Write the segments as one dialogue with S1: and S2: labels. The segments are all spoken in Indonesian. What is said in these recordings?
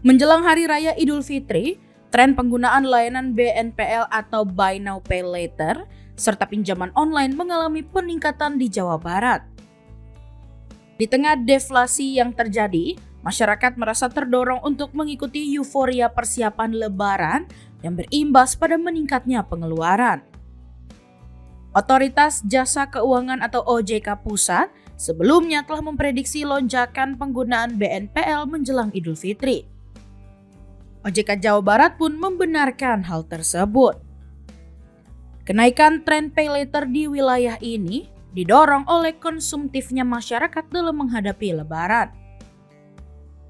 S1: Menjelang Hari Raya Idul Fitri, tren penggunaan layanan BNPL atau Buy Now Pay Later serta pinjaman online mengalami peningkatan di Jawa Barat. Di tengah deflasi yang terjadi, masyarakat merasa terdorong untuk mengikuti euforia persiapan Lebaran yang berimbas pada meningkatnya pengeluaran. Otoritas Jasa Keuangan atau OJK Pusat sebelumnya telah memprediksi lonjakan penggunaan BNPL menjelang Idul Fitri. OJK Jawa Barat pun membenarkan hal tersebut. Kenaikan tren pay later di wilayah ini didorong oleh konsumtifnya masyarakat dalam menghadapi Lebaran.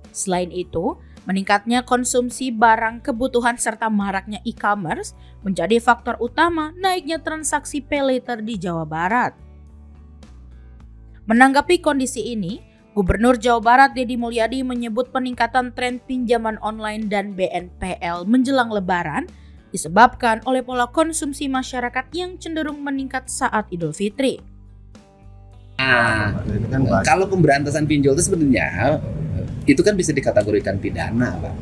S1: Selain itu, meningkatnya konsumsi barang kebutuhan serta maraknya e-commerce menjadi faktor utama naiknya transaksi pay later di Jawa Barat. Menanggapi kondisi ini, Gubernur Jawa Barat Deddy Mulyadi menyebut peningkatan tren pinjaman online dan BNPL menjelang Lebaran disebabkan oleh pola konsumsi masyarakat yang cenderung meningkat saat Idul Fitri.
S2: Nah, kalau pemberantasan pinjol itu sebenarnya itu kan bisa dikategorikan pidana, Pak.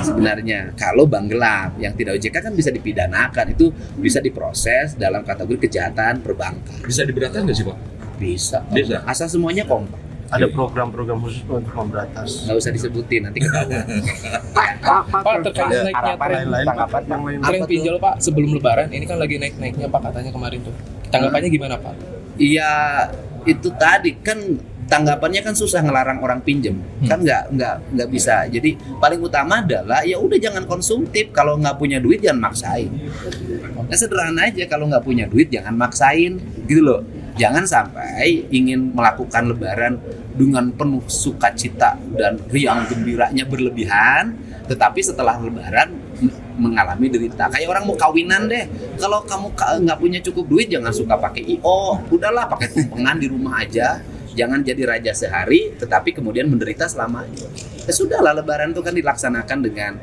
S2: Sebenarnya kalau bank gelap yang tidak OJK kan bisa dipidanakan, itu bisa diproses dalam kategori kejahatan perbankan.
S3: Bisa diberatkan nggak sih, Pak?
S2: Bisa.
S3: Asal
S2: semuanya kompak.
S4: Ada program-program khusus untuk memberantas.
S2: Nggak usah disebutin, nanti ketahuan.
S3: Pak, terkait naiknya tren pinjol, Pak, sebelum Lebaran ini kan lagi naik-naiknya, Pak, katanya kemarin tuh. Tanggapannya gimana, Pak?
S2: Iya, itu tadi kan tanggapannya kan susah ngelarang orang pinjem, kan nggak bisa. Jadi paling utama adalah ya udah jangan konsumtif. Kalau nggak punya duit jangan maksain. Nah, sederhana aja, kalau nggak punya duit jangan maksain, gitu loh. Jangan sampai ingin melakukan Lebaran dengan penuh sukacita dan riang gembiranya berlebihan, tetapi setelah Lebaran mengalami derita. Kayak orang mau kawinan deh, kalau kamu nggak punya cukup duit jangan suka pakai IO, udahlah pakai tumpengan di rumah aja. Jangan jadi raja sehari, tetapi kemudian menderita selamanya. Ya sudahlah, Lebaran itu kan dilaksanakan dengan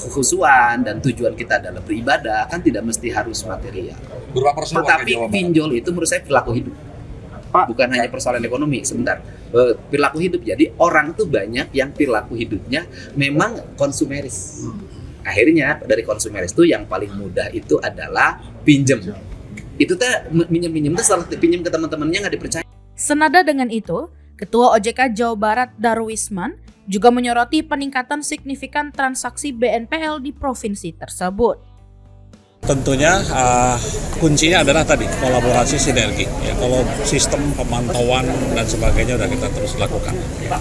S2: kekhusyuan dan tujuan kita adalah beribadah, kan tidak mesti harus material.
S3: Berapa persen?
S2: Tetapi pinjol itu menurut saya perilaku hidup, bukan hanya persoalan ekonomi. Sebentar, perilaku hidup. Jadi orang tuh banyak yang perilaku hidupnya memang konsumeris. Akhirnya dari konsumeris itu yang paling mudah itu adalah pinjem. Itu teh minjem tuh setelah pinjem ke teman-temannya nggak dipercaya.
S1: Senada dengan itu, Ketua OJK Jawa Barat Darwisman juga menyoroti peningkatan signifikan transaksi BNPL di provinsi tersebut.
S5: Tentunya kuncinya adalah tadi kolaborasi sinergi. Ya, kalau sistem pemantauan dan sebagainya udah kita terus lakukan. Ya.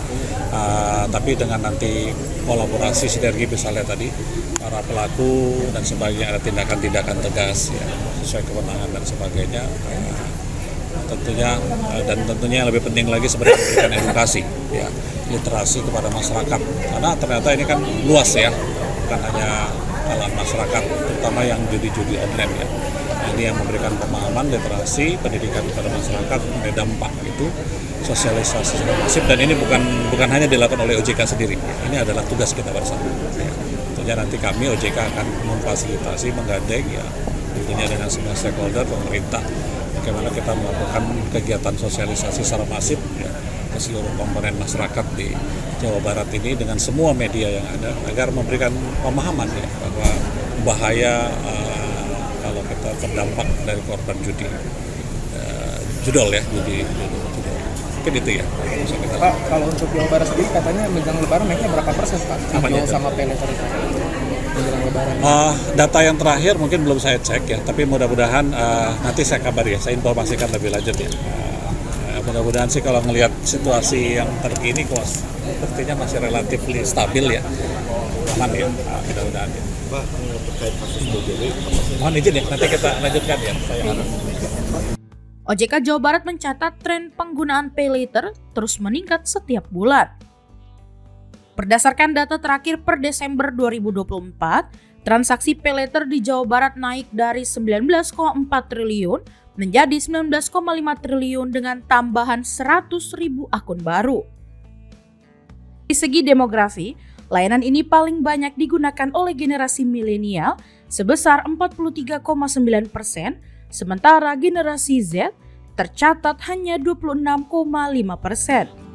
S5: Tapi dengan nanti kolaborasi sinergi misalnya tadi para pelaku dan sebagainya ada tindakan-tindakan tegas ya, sesuai kewenangan dan sebagainya. Tentunya yang lebih penting lagi sebenarnya memberikan edukasi ya, literasi kepada masyarakat, karena ternyata ini kan luas ya, bukan hanya kalangan masyarakat terutama yang judi online ya. Ini yang memberikan pemahaman, literasi, pendidikan kepada masyarakat mengenai dampak itu, sosialisasi secara masif, dan ini bukan hanya dilakukan oleh OJK sendiri, ini adalah tugas kita bersama ya. Tentunya nanti kami OJK akan memfasilitasi, menggandeng ya, tentunya dengan semua stakeholder, pemerintah, bagaimana kita melakukan kegiatan sosialisasi secara masif ya, ke seluruh komponen masyarakat di Jawa Barat ini dengan semua media yang ada, agar memberikan pemahaman ya, bahwa bahaya kalau kita terdampak dari korban judi judol ya, judi. Mungkin itu ya.
S6: Pak, kalau untuk Jawa Barat sendiri katanya menjelang Lebaran naiknya berapa persen, Pak? Pinjol sama pay later itu menjelang Lebaran.
S5: Data yang terakhir mungkin belum saya cek ya, tapi mudah-mudahan nanti saya kabari ya, saya informasikan lebih lanjut ya. Mudah-mudahan sih kalau ngelihat situasi yang terkini kok sepertinya masih relatif stabil ya, aman ya, mudah-mudahan ya.
S3: Pak, terkait kasus BJB,
S5: mohon izin ya, nanti kita lanjutkan ya. Saya harap.
S1: OJK Jawa Barat mencatat tren penggunaan pay later terus meningkat setiap bulan. Berdasarkan data terakhir per Desember 2024, transaksi pay later di Jawa Barat naik dari 19,4 triliun menjadi 19,5 triliun dengan tambahan 100.000 akun baru. Di segi demografi, layanan ini paling banyak digunakan oleh generasi milenial sebesar 43,9%, sementara generasi Z tercatat hanya 26,5%.